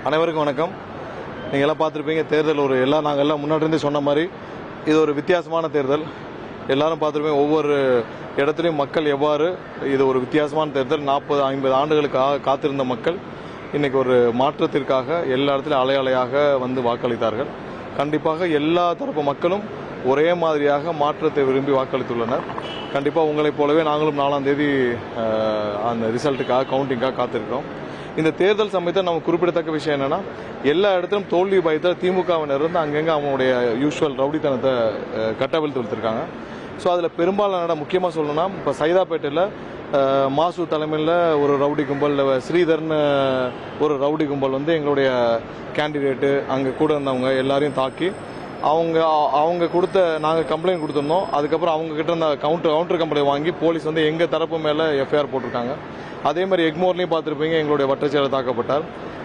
அனைவருக்கும் வணக்கம். நீங்கள் எல்லாம் பார்த்துருப்பீங்க, தேர்தல் நாங்கள் எல்லாம் முன்னாடி சொன்ன மாதிரி இது ஒரு வித்தியாசமான தேர்தல். எல்லாரும் பார்த்துருப்பீங்க, ஒவ்வொரு இடத்துலையும் மக்கள் எவ்வாறு இது ஒரு வித்தியாசமான தேர்தல். 40-50 ஆண்டுகளுக்காக காத்திருந்த மக்கள் இன்னைக்கு ஒரு மாற்றத்திற்காக எல்லா இடத்துலையும் அலையாக வந்து வாக்களித்தார்கள். கண்டிப்பாக எல்லா தரப்பு மக்களும் ஒரே மாதிரியாக மாற்றத்தை விரும்பி வாக்களித்துள்ளனர். கண்டிப்பாக உங்களைப் போலவே நாங்களும் 4ஆம் தேதி அந்த ரிசல்ட்டுக்காக கவுண்டிங்காக காத்திருக்கிறோம். இந்த தேர்தல் சமயத்தில் நம்ம குறிப்பிடத்தக்க விஷயம் என்னன்னா, எல்லா இடத்திலும் தோல்வி பயத்தில் திமுகவினர் இருந்து அங்கங்கே அவங்களுடைய யூஸ்வல் ரவுடித்தனத்தை கட்டவிழ்த்து விழுத்திருக்காங்க. ஸோ அதில் பெரும்பாலான முக்கியமாக சொல்லணும்னா, இப்போ சைதாப்பேட்டையில் மாசு தலைமையில் ஒரு ரவுடி கும்பல், ஸ்ரீதர்னு ஒரு ரவுடி கும்பல் வந்து எங்களுடைய கேண்டிடேட்டு அங்கே கூட இருந்தவங்க எல்லாரையும் தாக்கி அவங்க கொடுத்த நாங்கள் கம்ப்ளைண்ட் கொடுத்துருந்தோம். அதுக்கப்புறம் அவங்க கிட்ட இருந்த கவுண்டர் கம்ப்ளைண்ட் வாங்கி போலீஸ் வந்து எங்கள் தரப்பு மேலே எஃப்ஐஆர் போட்டிருக்காங்க. அதே மாதிரி எக்மோர்லையும் பார்த்துருப்பீங்க, எங்களுடைய வட்டச்செயலர் தாக்கப்பட்டார்.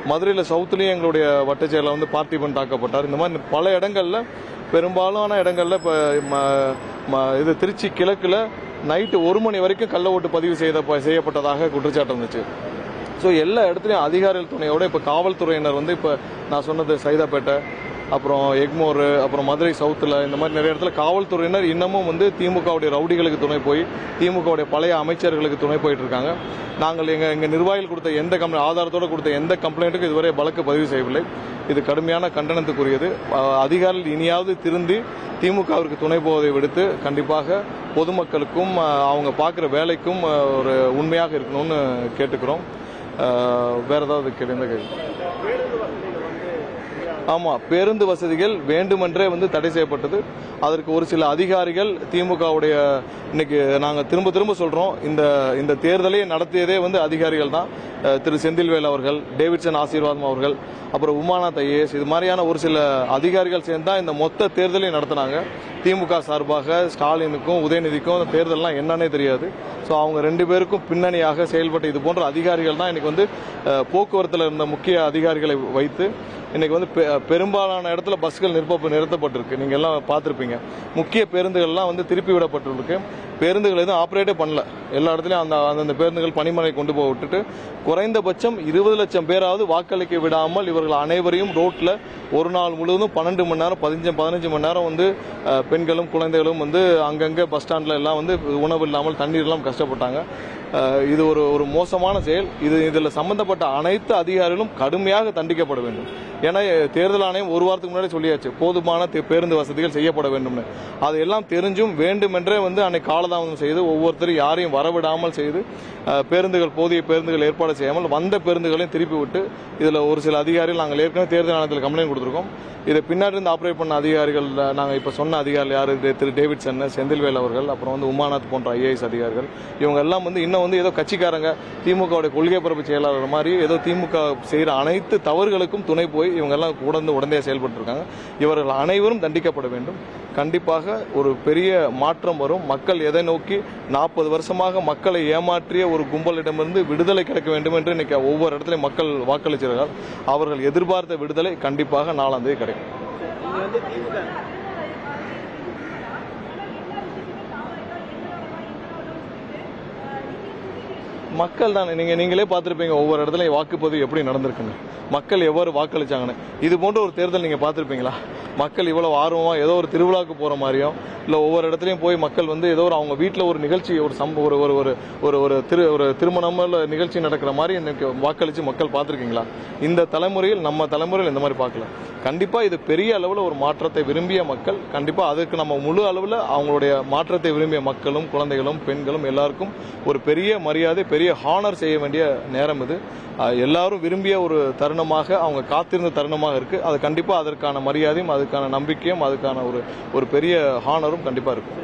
மதுரையில் சவுத்துலேயும் எங்களுடைய வட்டச்செயலர் வந்து பார்த்திபன் தாக்கப்பட்டார். இந்த மாதிரி பல இடங்களில், பெரும்பாலான இடங்களில் இப்போ இது திருச்சி கிழக்கில் நைட்டு 1 மணி வரைக்கும் கள்ள ஓட்டு பதிவு செய்யப்பட்டதாக குற்றச்சாட்டு இருந்துச்சு. ஸோ எல்லா இடத்துலையும் அதிகாரிகள் துணையோட இப்போ காவல்துறையினர் வந்து இப்போ நான் சொன்னது சைதாப்பேட்டை, அப்புறம் எக்மோர், அப்புறம் மதுரை சவுத்தில், இந்த மாதிரி நிறைய இடத்துல காவல்துறையினர் இன்னமும் வந்து திமுகவுடைய ரவுடிகளுக்கு துணை போய் திமுகவுடைய பழைய அமைச்சர்களுக்கு துணை போயிட்டு இருக்காங்க. நாங்கள் எங்கள் நிர்வாகிகள் கொடுத்த ஆதாரத்தோடு கொடுத்த எந்த கம்ப்ளைண்ட்டுக்கும் இதுவரை வழக்கு பதிவு செய்யவில்லை. இது கடுமையான கண்டனத்துக்குரியது. அதிகாரிகள் இனியாவது திருந்தி திமுகவிற்கு துணை போவதை விடுத்து கண்டிப்பாக பொதுமக்களுக்கும் அவங்க பார்க்குற வேலைக்கும் ஒரு உண்மையாக இருக்கணும்னு கேட்டுக்கிறோம். வேற ஏதாவது கேள்வி? ஆமாம், பேருந்து வசதிகள் வேண்டுமென்றே வந்து தடை செய்யப்பட்டது. அதற்கு ஒரு சில அதிகாரிகள் திமுகவுடைய, இன்னைக்கு நாங்கள் திரும்ப சொல்கிறோம், இந்த தேர்தலை நடத்தியதே வந்து அதிகாரிகள் தான். திரு செந்தில்வேல் அவர்கள், டேவிட்சன் ஆசீர்வாதம் அவர்கள், அப்புறம் உமாநாத் ஐஏஎஸ், இது மாதிரியான ஒரு சில அதிகாரிகள் சேர்ந்து தான் இந்த மொத்த தேர்தலையும் நடத்தினாங்க. திமுக சார்பாக ஸ்டாலினுக்கும் உதயநிதிக்கும் தேர்தல்லாம் என்னன்னே தெரியாது. ஸோ அவங்க 2 பேருக்கும் பின்னணியாக செயல்பட்ட இது போன்ற அதிகாரிகள் தான் இன்னைக்கு வந்து போக்குவரத்தில் இருந்த முக்கிய அதிகாரிகளை வைத்து இன்னைக்கு வந்து பெரும்பாலான இடத்துல பஸ்கள் நிறுத்தப்பட்டிருக்கு. நீங்க எல்லாம் பார்த்துருப்பீங்க. முக்கிய பேருந்துகள்லாம் வந்து திருப்பி விடப்பட்டிருக்கு. பேருந்துகள் எதுவும் ஆப்ரேட்டே பண்ணல. எல்லா இடத்துலையும் அந்த பேருந்துகள் பணிமனை கொண்டு போய் விட்டுட்டு குறைந்தபட்சம் 20 லட்சம் பேராவது வாக்களிக்க விடாமல் இவர்கள் அனைவரையும் ரோட்ல ஒரு நாள் முழுவதும் 12 மணி நேரம் 15 மணி நேரம் வந்து பெண்களும் குழந்தைகளும் வந்து அங்கங்கே பஸ் ஸ்டாண்ட்ல எல்லாம் வந்து உணவு இல்லாமல் தண்ணீர் இல்லாமல் கஷ்டப்பட்டாங்க. இது ஒரு மோசமான செயல். இதில் சம்பந்தப்பட்ட அனைத்து அதிகாரிகளும் கடுமையாக தண்டிக்கப்பட வேண்டும். ஏன்னா தேர்தல் ஆணையம் ஒரு வாரத்துக்கு முன்னாடி சொல்லியாச்சு, போதுமான பேருந்து வசதிகள் செய்யப்பட வேண்டும்னு. அதையெல்லாம் தெரிஞ்சும் வேண்டுமென்றே வந்து அன்னைக்கு காலதாமதம் செய்து ஒவ்வொருத்தரும் யாரையும் வரவிடாமல் செய்து போதிய பேருந்துகள் ஏற்பாடு செய்யாமல் வந்த பேருந்துகளையும் திருப்பி விட்டு இதில் ஒரு சில அதிகாரிகள் நாங்கள் ஏற்கனவே தேர்தல் ஆணையத்தில் கம்ப்ளைண்ட் கொடுத்துருக்கோம். இதை பின்னாடி இருந்து ஆப்ரேட் பண்ண அதிகாரிகள், நாங்கள் இப்போ சொன்ன அதிகாரிகள் யார், திரு டேவிட்சன், செந்தில்வேல் அவர்கள், அப்புறம் வந்து உமாநாத் போன்ற ஐஏஎஸ் அதிகாரிகள், இவங்க எல்லாம் வந்து இன்னும் வந்து ஏதோ கட்சிக்காரங்க திமுகவுடைய கொள்கை பரப்பு செயலாளர் மாதிரி ஏதோ திமுக செய்கிற அனைத்து தவறுகளுக்கும் துணை போய் இவங்க எல்லாம் உடனே செயல்பட்டு இருக்காங்க. இவர்கள் அனைவரும் தண்டிக்கப்பட வேண்டும். கண்டிப்பாக ஒரு பெரிய மாற்றம் வரும். மக்கள் எதை நோக்கி 40 வருஷமாக மக்களை ஏமாற்றிய ஒரு கும்பலிடமிருந்து விடுதலை கிடைக்க வேண்டும் என்று இன்னைக்கு ஒவ்வொரு இடத்துலையும் மக்கள் வாக்களிச்சிருக்கார்கள். அவர்கள் எதிர்பார்த்த விடுதலை கண்டிப்பாக 4ஆம் தேதி கிடைக்கும். மக்கள் தான், நீங்களே பார்த்துருப்பீங்க ஒவ்வொரு இடத்துல வாக்குப்பதிவு எப்படி நடந்திருக்குன்னு, மக்கள் எவ்வாறு வாக்களிச்சாங்கன்னு. இது போன்ற ஒரு தேர்தல் நீங்க பார்த்துருப்பீங்களா? மக்கள் இவ்வளவு ஆர்வமா ஏதோ ஒரு திருவிழாவுக்கு போற மாதிரியும் இல்ல ஒவ்வொரு இடத்துலயும் போய் மக்கள் வந்து ஏதோ ஒரு அவங்க வீட்டில் ஒரு நிகழ்ச்சி, ஒரு திருமணம் நிகழ்ச்சி நடக்கிற மாதிரி இன்னைக்கு வாக்களிச்சு மக்கள் பார்த்துருக்கீங்களா? இந்த தலைமுறையில், நம்ம தலைமுறையில் இந்த மாதிரி பார்க்கல. கண்டிப்பா இது பெரிய அளவில் ஒரு மாற்றத்தை விரும்பிய மக்கள். கண்டிப்பா அதுக்கு நம்ம முழு அளவில் அவங்களுடைய மாற்றத்தை விரும்பிய மக்களும் குழந்தைகளும் பெண்களும் எல்லாருக்கும் ஒரு பெரிய மரியாதை, பெரிய ஹானர் செய்ய வேண்டிய நேரம் இது. எல்லாரும் விரும்பிய ஒரு தருணமாக, அவங்க காத்திருந்த தருணமாக இருக்கு. அது கண்டிப்பா அதற்கான மரியாதையும் அதுக்கான நம்பிக்கையும் அதுக்கான ஒரு பெரிய ஹானரும் கண்டிப்பா இருக்கும்.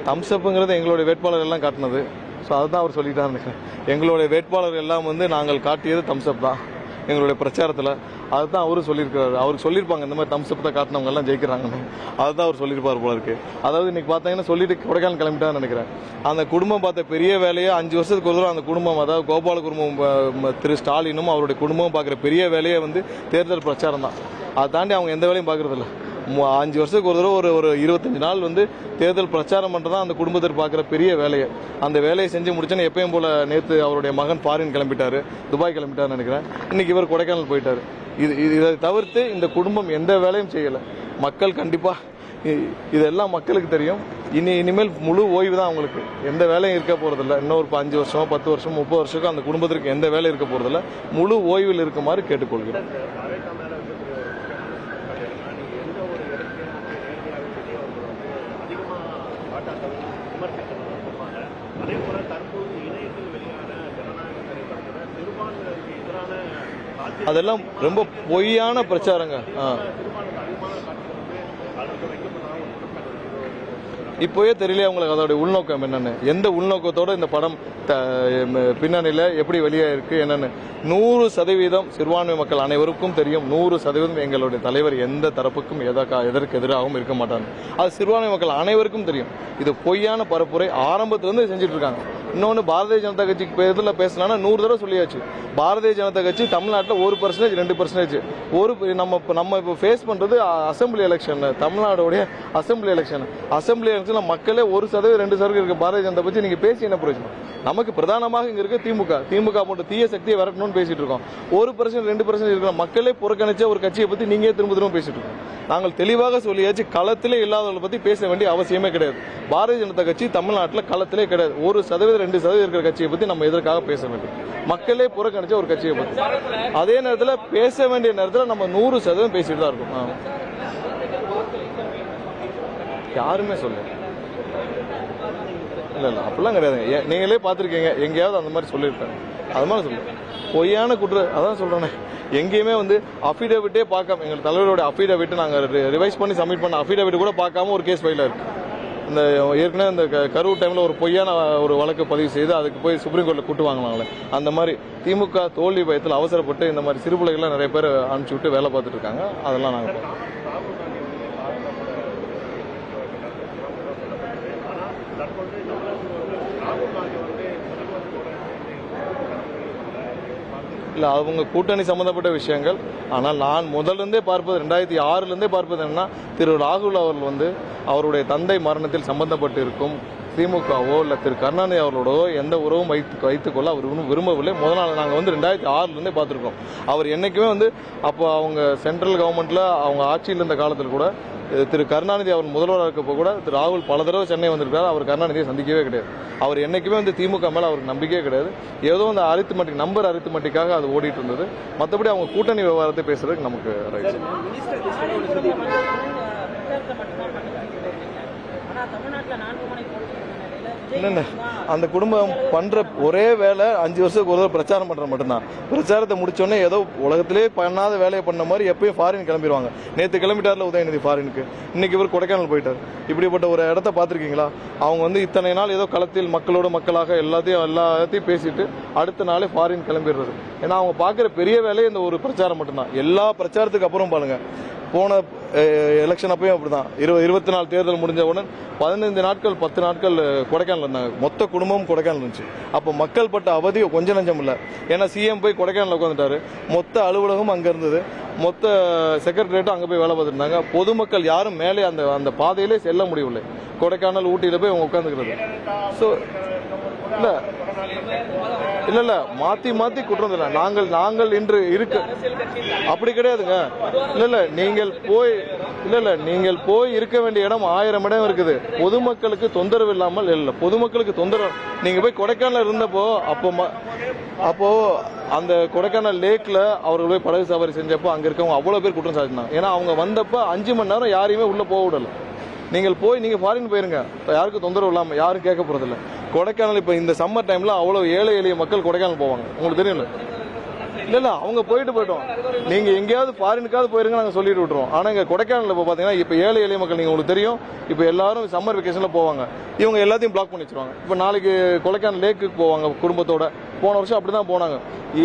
தம்ஸ்அப்ங்கிறது எங்களுடைய வேட்பாளர் எல்லாம் காட்டினது. ஸோ அதுதான் அவர் சொல்லிட்டாரு. எங்களுடைய வேட்பாளர் எல்லாம் வந்து நாங்கள் காட்டியது தம்ஸ்அப் தான் எங்களுடைய பிரச்சாரத்தில். அதுதான் அவரும் சொல்லியிருக்கிறாரு. அவருக்கு சொல்லியிருப்பாங்க இந்த மாதிரி தம்ஸ்அப் தான் காட்டினவங்க எல்லாம் ஜெயிக்கிறாங்கன்னு. அதுதான் அவர் சொல்லியிருப்பார் போல இருக்கு. அதாவது இன்னைக்கு பார்த்தீங்கன்னா சொல்லிட்டு கொடைக்கானல் கிளம்பிட்டான்னு நினைக்கிறேன். அந்த குடும்பம் பார்த்த பெரிய வேலையை 5 வருஷத்துக்கு ஒரு தடவை அந்த குடும்பம், அதாவது கோபால குடும்பம், திரு ஸ்டாலினும் அவருடைய குடும்பமும் பார்க்குற பெரிய வேலையை வந்து தேர்தல் பிரச்சாரம் தான். அதை தாண்டி அவங்க எந்த வேலையும் பார்க்கறதில்ல. 5 வருஷத்துக்கு ஒரு தடவை ஒரு 25 நாள் வந்து தேர்தல் பிரச்சாரம் பண்ணுறதா அந்த குடும்பத்திற்கு பார்க்குற பெரிய வேலையை. அந்த வேலையை செஞ்சு முடிச்சோன்னு எப்பயும் போல நேற்று அவருடைய மகன் ஃபாரின் கிளம்பிட்டாரு, துபாய் கிளம்பிட்டாருன்னு நினைக்கிறேன். இன்னைக்கு இவர் கொடைக்கானல் போயிட்டாரு. இதை தவிர்த்து இந்த குடும்பம் எந்த வேலையும் செய்யலை. மக்கள் கண்டிப்பாக இதெல்லாம் மக்களுக்கு தெரியும். இனிமேல் முழு ஓய்வு தான் அவங்களுக்கு. எந்த வேலையும் இருக்க போறதில்ல. இன்னும் ஒரு 5 வருஷமோ 10 வருஷமோ 30 வருஷமோ அந்த குடும்பத்திற்கு எந்த வேலை இருக்க போறதில்ல. முழு ஓய்வில் இருக்குமாறு கேட்டுக்கொள்கிறேன். அதெல்லாம் ரொம்ப பொய்யான பிரச்சாரங்க. இப்போயே தெரியல உங்களுக்கு அதோட உள்நோக்கம் என்னன்னு. எந்த உள்நோக்கத்தோட இந்த படம் பின்னணியில எப்படி வெளியே இருக்கு என்னன்னு 100% சிறுபான்மை மக்கள் அனைவருக்கும் தெரியும். 100% எங்களுடைய தலைவர் எந்த தரப்புக்கும் எதற்கு எதிராகவும் இருக்க மாட்டாங்க. அது சிறுபான்மை மக்கள் அனைவருக்கும் தெரியும். இது பொய்யான பரப்புரை ஆரம்பத்திலிருந்து செஞ்சுட்டு இருக்காங்க. இன்னொன்று, பாரதிய ஜனதா கட்சிக்கு இதில் பேசலாம்னா 100 தடவை சொல்லியாச்சு. பாரதிய ஜனதா கட்சி தமிழ்நாட்டில் 1% 2% நம்ம இப்போ ஃபேஸ் பண்றது அசம்பிளி எலெக்ஷன். தமிழ்நாடுடைய அசம்பிளி எலெக்ஷன்ல மக்களே 1% 2% இருக்க பாரதிய ஜனதா பற்றி நீங்க பேசி என்ன பிரயோஜனம்? நமக்கு பிரதானமாக இங்க இருக்க திமுக போன்ற தீய சக்தியை விரட்டணும்னு பேசிட்டு இருக்கோம். 1% 2% இருக்கிற மக்களே புறக்கணிச்ச ஒரு கட்சியை பத்தி நீங்க திரும்ப பேசிட்டு இருக்கோம். நாங்கள் தெளிவாக சொல்லியாச்சு, களத்திலே இல்லாதவர்களை பத்தி பேச வேண்டிய அவசியமே கிடையாது. பாரதிய ஜனதா கட்சி தமிழ்நாட்டில் களத்திலே கிடையாது. 1% 2% இருக்கிற கட்சியை பத்தி நம்ம எதற்காக பேச வேண்டும்? மக்களே புறக்கணிச்ச ஒரு கட்சியை பத்தி. அதே நேரத்தில் பேச வேண்டிய நேரத்தில் நம்ம 100% பேசிட்டு தான் இருக்கோம். யாருமே சொல்ல இல்ல அப்படிலாம் கிடையாதுங்க. நீங்களே பார்த்துருக்கீங்க, எங்கேயாவது அந்த மாதிரி சொல்லியிருக்காங்க. அது மாதிரி சொல்லுங்க, பொய்யான அதான் சொல்றேன். எங்கேயுமே வந்து அஃபிடேவிட்டே பார்க்காம, எங்கள் தலைவரோட அஃபிடேவிட் நாங்கள் ரிவைஸ் பண்ணி சப்மிட் பண்ண அஃபிடேவிட் கூட பார்க்காம ஒரு கேஸ் ஃபைல் இருக்கு. இந்த ஏற்கனவே இந்த கரூர் டைம்ல ஒரு பொய்யான ஒரு வழக்கு பதிவு செய்து அதுக்கு போய் சுப்ரீம் கோர்ட்ல கூட்டு வாங்கினாங்களே, அந்த மாதிரி திமுக தோல்வி பயத்தில் அவசரப்பட்டு இந்த மாதிரி சிறு பிள்ளைகள்லாம் நிறைய பேர் அனுப்பிச்சு விட்டு வேலை பார்த்துட்டு இருக்காங்க. அதெல்லாம் நாங்கள் இல்ல, அவங்க கூட்டணி சம்பந்தப்பட்ட விஷயங்கள். ஆனால் நான் முதலிருந்தே பார்ப்பது 2006 பார்ப்பது என்னன்னா, திரு ராகுல் அவர்கள் வந்து அவருடைய தந்தை மரணத்தில் சம்பந்தப்பட்டு இருக்கும் திமுகவோ இல்ல திரு கருணாநிதி அவர்களோடோ எந்த உறவும் வைத்துக்கொள்ள அவர் விரும்பவில்லை. முதல் நாள் நாங்கள் வந்து 2006 பார்த்திருக்கோம். அவர் என்னைக்குமே வந்து அப்போ அவங்க சென்ட்ரல் கவர்மெண்ட்ல அவங்க ஆட்சியில் இருந்த காலத்தில் கூட திரு கருணாநிதி அவர் முதல்வராக இருக்கப்போ கூட திரு ராகுல் பல தடவை சென்னை வந்திருக்காரு. அவர் கருணாநிதியை சந்திக்கவே கிடையாது. அவர் என்னைக்குமே வந்து திமுக மேல அவருக்கு நம்பிக்கையே கிடையாது. ஏதோ அந்த அரித்மெட்டிக்காக அது ஓடிட்டு இருந்தது. மற்றபடி அவங்க கூட்டணி விவகாரத்தை பேசுறதுக்கு நமக்கு ரைட். என்னென்ன அந்த குடும்பம் பண்ற ஒரே வேலை 5 வருஷத்துக்கு ஒரு பிரச்சாரம் பண்ற மட்டும்தான். பிரச்சாரத்தை முடிச்சோடனே ஏதோ உலகத்திலே பண்ணாத வேலையை பண்ண மாதிரி எப்பயும் ஃபாரின் கிளம்பிடுவாங்க. நேற்று கிளம்பிட்டார்ல உதயநிதி ஃபாரினுக்கு, இன்னைக்கு இவர் கொடைக்கானல் போயிட்டார். இப்படிப்பட்ட ஒரு இடத்த பார்த்துருக்கீங்களா? அவங்க வந்து இத்தனை நாள் ஏதோ களத்தில் மக்களோட மக்களாக எல்லாத்தையும் பேசிட்டு அடுத்த நாளே ஃபாரின் கிளம்பிடுறது. ஏன்னா அவங்க பார்க்குற பெரிய வேலையை இந்த ஒரு பிரச்சாரம் மட்டும்தான். எல்லா பிரச்சாரத்துக்கு அப்புறம் பாருங்க, போன எலெக்ஷன் அப்பயும் அப்படிதான். 24 தேர்தல் முடிஞ்ச உடனே 15 நாட்கள் 10 நாட்கள் கொடைக்கானல் இருந்தாங்க. மொத்த குடும்பமும் கொடைக்கானல் இருந்துச்சு. அப்போ மக்கள் பட்ட அவதி கொஞ்சம் நஞ்சம் இல்லை. ஏன்னா சிஎம் போய் கொடைக்கானல் உட்காந்துட்டாரு. மொத்த அலுவலகம் அங்க இருந்தது, மொத்த செக்ரட்டரியேட்டும் அங்க போய் வேலை பார்த்துருந்தாங்க. பொதுமக்கள் யாரும் மேலே அந்த பாதையிலே செல்ல முடியவில்லை. கொடைக்கானல் ஊட்டியில போய் அவங்க உட்காந்துக்கிறது. ஸோ இல்ல மாத்தி குற்றம் இல்லை. நாங்கள் இன்று இருக்கு அப்படி கிடையாதுங்க. இல்ல நீங்கள் போய் இருக்க வேண்டிய இடம் 1000 இடம் இருக்குது. பொதுமக்களுக்கு தொந்தரவு இல்லாமல் இல்ல, பொதுமக்களுக்கு தொந்தரவு. நீங்க போய் கொடைக்கானல் இருந்தப்போ அப்போ அந்த கொடைக்கானல் லேக்ல அவர்கள் போய் படகு சவாரி செஞ்சப்போ அங்க இருக்கவங்க அவ்வளவு பேர் குற்றம் சாட்டினாங்க. ஏன்னா அவங்க வந்தப்ப 5 மணி நேரம் யாரையுமே உள்ள போக விடல. நீங்க ஃபாரின் போயிருங்க, யாருக்கும் தொந்தரவு இல்லாம, யாரும் கேட்க போறதில்ல. கொடைக்கானல் இப்ப இந்த சம்மர் டைம்ல அவ்வளவு ஏழை எளிய மக்கள் கொடைக்கானல் போவாங்க. உங்களுக்கு தெரியல? இல்ல அவங்க போயிட்டோம். நீங்க எங்கேயாவது ஃபாரினுக்காவது போயிருங்க, நாங்க சொல்லிட்டு விட்டுருவோம். ஆனா இங்க கொடைக்கானல் இப்ப பாத்தீங்கன்னா இப்ப ஏழை எளிய மக்கள், நீங்க உங்களுக்கு தெரியும், இப்ப எல்லாரும் சம்மர் வெக்கேஷன்ல போவாங்க. இவங்க எல்லாத்தையும் பிளாக் பண்ணி வச்சிருவாங்க. இப்ப நாளைக்கு கொடைக்கானல் லேக்குக்கு போவாங்க குடும்பத்தோட. போன வருஷம் அப்படிதான் போனாங்க.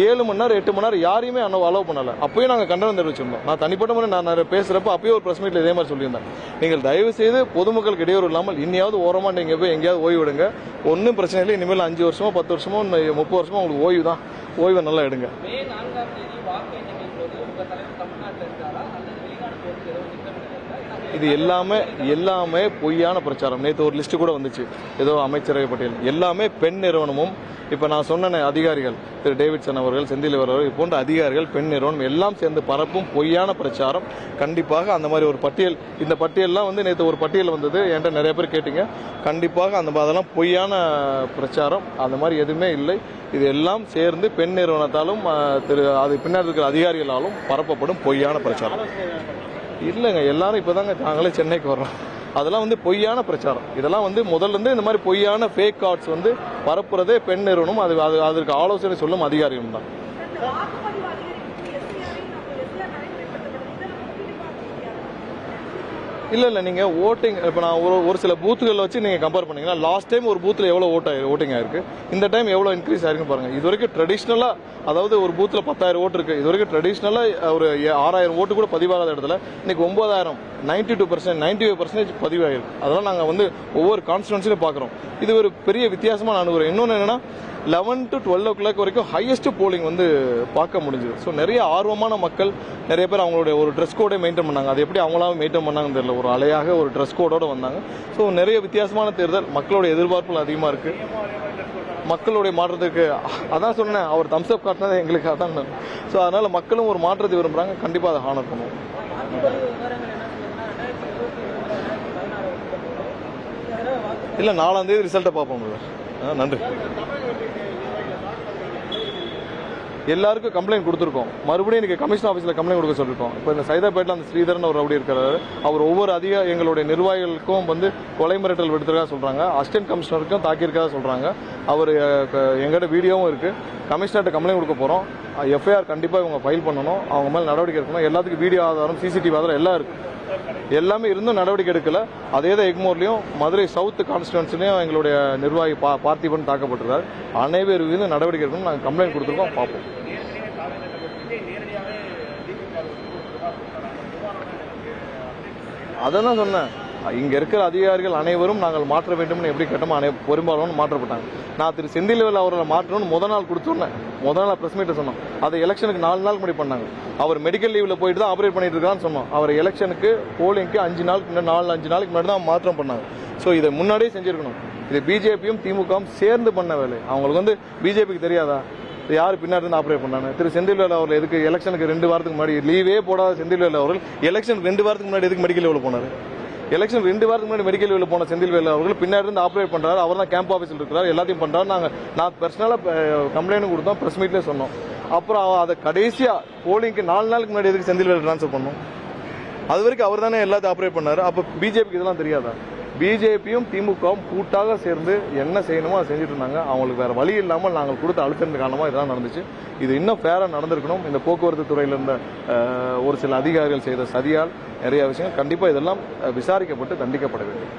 7 மணி நேரம் 8 மணி நேரம் யாரையுமே அலோவ் பண்ணல. அப்பயும் நாங்க கண்டனம் தெரிவிச்சிருந்தோம். நான் தனிப்பட்ட முறை நான் பேசுறப்ப அப்பயும் ஒரு பிரஸ் மீட்ல இதே மாதிரி சொல்லியிருந்தேன். நீங்கள் தயவு செய்து பொதுமக்களுக்கு இடையூறு இல்லாமல் இன்னையாவது ஓரமா நீங்க போய் எங்கேயாவது ஓய்வு எடுங்க. ஒன்னும் பிரச்சனை இல்லை. இனிமேல் 5 வருஷமோ 10 வருஷமோ 30 வருஷமோ உங்களுக்கு ஓய்வு தான். ஓய்வை நல்லா எடுங்க. இது எல்லாமே பொய்யான பிரச்சாரம். நேற்று ஒரு லிஸ்ட் கூட வந்துச்சு, ஏதோ அமைச்சரவை பட்டியல், எல்லாமே பெண் நிறுவனமும். இப்போ நான் சொன்ன அதிகாரிகள், திரு டேவிட்சன் அவர்கள், செந்தில் அவர்கள் போன்ற அதிகாரிகள், பெண் நிறுவனம் எல்லாம் சேர்ந்து பரப்பும் பொய்யான பிரச்சாரம். கண்டிப்பாக அந்த மாதிரி ஒரு பட்டியல், இந்த பட்டியல்லாம் வந்து நேற்று ஒரு பட்டியல் வந்தது, என்கிட்ட நிறைய பேர் கேட்டீங்க. கண்டிப்பாக அதெல்லாம் பொய்யான பிரச்சாரம், அந்த மாதிரி எதுவுமே இல்லை. இது எல்லாம் சேர்ந்து பெண் நிறுவனத்தாலும் அது பின்னாடி இருக்கிற அதிகாரிகளாலும் பரப்பப்படும் பொய்யான பிரச்சாரம். இல்லைங்க, எல்லாரும் இப்போதாங்க நாங்களே சென்னைக்கு வர்றோம். அதெல்லாம் வந்து பொய்யான பிரச்சாரம். இதெல்லாம் வந்து முதல்ல இருந்து இந்த மாதிரி பொய்யான ஃபேக் கார்ட்ஸ் வந்து பரப்புறதே பெண் நிறுவனம், அதற்கு ஆலோசனை சொல்லும் அதிகாரிகள் தான். இல்லை நீங்கள் ஓட்டிங் இப்போ நான் ஒரு சில பூத்துகளில் வச்சு நீங்கள் கம்பேர் பண்ணீங்கன்னா லாஸ்ட் டைம் ஒரு பூத்தில் எவ்வளோ ஓட்டிங் ஆயிருக்கு, இந்த டைம் எவ்வளோ இன்க்ரீஸ் ஆயிருக்குன்னு பாருங்கள். இது வரைக்கும் ட்ரெடிஷ்னலாக, அதாவது ஒரு பூத்தில் 10,000 ஓட்டு இருக்குது, இது வரைக்கும் ட்ரெடிஷ்னலாக ஒரு 6,000 ஓட்டு கூட பதிவாகாத இடத்துல இன்னைக்கு 9,000, 92%, 95% பதிவாயிருக்கு. அதெல்லாம் நாங்கள் வந்து ஒவ்வொரு கான்ஸ்டிடுவன்சிலையும் பார்க்குறோம். இது ஒரு பெரிய வித்தியாசமான அணுகுறோம். இன்னொன்று என்னன்னா 11 to 12 o'clock வரைக்கும் ஹையஸ்ட் போலிங் வந்து பார்க்க முடிஞ்சது. ஸோ நிறைய ஆர்வமான மக்கள், நிறைய பேர் அவங்களுடைய ஒரு ட்ரெஸ் கோடை மெயின்டைன் பண்ணாங்க. அது எப்படி அவங்களாம் மெயின்டைன் பண்ணாங்கன்னு தெரியல, ஒரு அலையாக ஒரு ட்ரெஸ் கோடோட வந்தாங்க. ஸோ நிறைய வித்தியாசமான தேர்தல், மக்களுடைய எதிர்பார்ப்புகள் அதிகமாக இருக்கு. மக்களுடைய மாற்றத்துக்கு அதான் சொன்னேன், அவர் தம்ஸ் அப் காட்டினது எங்களுக்கு அதான். ஸோ அதனால மக்களும் ஒரு மாற்றத்தை விரும்புறாங்க, கண்டிப்பாக அதை ஹானர் பண்ணுவோம். இல்லை 4ஆம் தேதி ரிசல்ட்டை பார்ப்போம். நன்றி. எல்லாருக்கும் கம்ப்ளைண்ட் கொடுத்துருக்கோம். மறுபடியும் இன்னைக்கு கமிஷன் ஆஃபீஸில் கம்ப்ளைண்ட் கொடுக்க சொல்லியிருக்கோம். இப்போ இந்த சைதாப்பேட்டில் அந்த ஸ்ரீதரன் ஒரு ரவுடி இருக்கிறாரு, அவர் ஒவ்வொரு எங்களுடைய நிர்வாகிகளுக்கும் வந்து கொலை மிரட்டல் விடுத்திருக்கா சொல்றாங்க. அசிஸ்டன்ட் கமிஷனருக்கும் தாக்கியிருக்கா சொல்றாங்க. அவர் எங்கிட்ட வீடியோவும் இருக்கு. கமிஷனர்கிட்ட கம்ப்ளைண்ட் கொடுக்க போறோம். எஃப்ஐஆர் கண்டிப்பாக இவங்க ஃபைல் பண்ணணும், அவங்க மேலே நடவடிக்கை எடுக்கணும். எல்லாத்துக்கும் வீடியோ ஆதாரம், சிசிடிவி ஆதாரம் எல்லாம் இருக்கு. எல்லாமே இருந்தும் நடவடிக்கை எடுக்கல. அதே தான் எக்மோர்லையும் மதுரை சவுத் கான்ஸ்டிடுவன்சிலையும் எங்களுடைய நிர்வாகி பார்த்திபன் தாக்கப்பட்டிருக்காரு. அனைவரு மீது நடவடிக்கை எடுக்கணும். நாங்கள் கம்ப்ளைண்ட் கொடுத்துருக்கோம், பார்ப்போம். அதான் சொன்னேன், இங்க இருக்கிற அதிகாரிகள் அனைவரும் நாங்கள் மாற்ற வேண்டும் எப்படி கேட்டோமோ பெரும்பாலும் மாற்றப்பட்டாங்க. நான் திரு செந்தில்வேல் அவர்களை மாற்றணும்னு முதல் நாள் கொடுத்துருந்தேன். முதல் நாள் பிரஸ் மீட்டை சொன்னோம். அதை எலெக்ஷனுக்கு 4 நாள் முன்னாடி பண்ணாங்க. அவர் மெடிக்கல் லீவ்ல போயிட்டு தான் ஆபரேட் பண்ணிட்டு இருக்கான்னு சொன்னோம். அவர் எலெக்ஷனுக்கு போலிங்க்கு 5 நாளுக்கு முன்னாடி, 4-5 நாளைக்கு முன்னாடி தான் மாற்றம் பண்ணாங்க. ஸோ இதை முன்னாடியே செஞ்சிருக்கணும். இது பிஜேபியும் திமுகவும் சேர்ந்து பண்ண வேலை. அவங்களுக்கு வந்து பிஜேபிக்கு தெரியாதா யார் பின்னாடி இருந்து ஆபரேட் பண்ணாங்க? திரு செந்தில்வேல் அவர்கள் எதுக்கு எலெக்ஷனுக்கு 2 வாரத்துக்கு முன்னாடி லீவே போடாத செந்தில்வேல் அவர்கள் எலெக்ஷன் 2 வாரத்துக்கு முன்னாடி எதுக்கு மெடிக்கல் லீவ்ல போனாரு? எலெக்ஷன் 2 வாரத்துக்கு முன்னாடி மெடிக்கல் லீவ்ல போன செந்தில்வேல் அவர்கள் பின்னாடி இருந்து ஆபரேட் பண்றாரு. அவர் தான் கேம்ப் ஆஃபீஸில் இருக்கிறார், எல்லாத்தையும் பண்றாரு. நான் பர்சனலா கம்ப்ளைண்ட் கொடுத்தோம், பிரஸ் மீட்லேயே சொன்னோம். அப்புறம் அதை கடைசியா போலிங்க்கு 4 நாளுக்கு முன்னாடி எதுக்கு செந்தில்வேல் ட்ரான்ஸ்ஃபர் பண்ணோம்? அது வரைக்கும் அவர் தானே எல்லாத்தையும் ஆபரேட் பண்ணாரு. அப்ப பிஜேபிக்கு இதெல்லாம் தெரியாதா? பிஜேபியும் திமுகவும் கூட்டாக சேர்ந்து என்ன செய்யணுமோ அதை செஞ்சுட்டு இருந்தாங்க. அவங்களுக்கு வேற வழி இல்லாமல் நாங்கள் கொடுத்த அழுத்தத்தின் காரணமாக இதெல்லாம் நடந்துச்சு. இது இன்னும் ஃபேரா நடந்திருக்கணும். இந்த போக்குவரத்து துறையில் இருந்த ஒரு சில அதிகாரிகள் செய்த சதியால் நிறைய விஷயங்கள் கண்டிப்பாக இதெல்லாம் விசாரிக்கப்பட்டு தண்டிக்கப்பட வேண்டும்.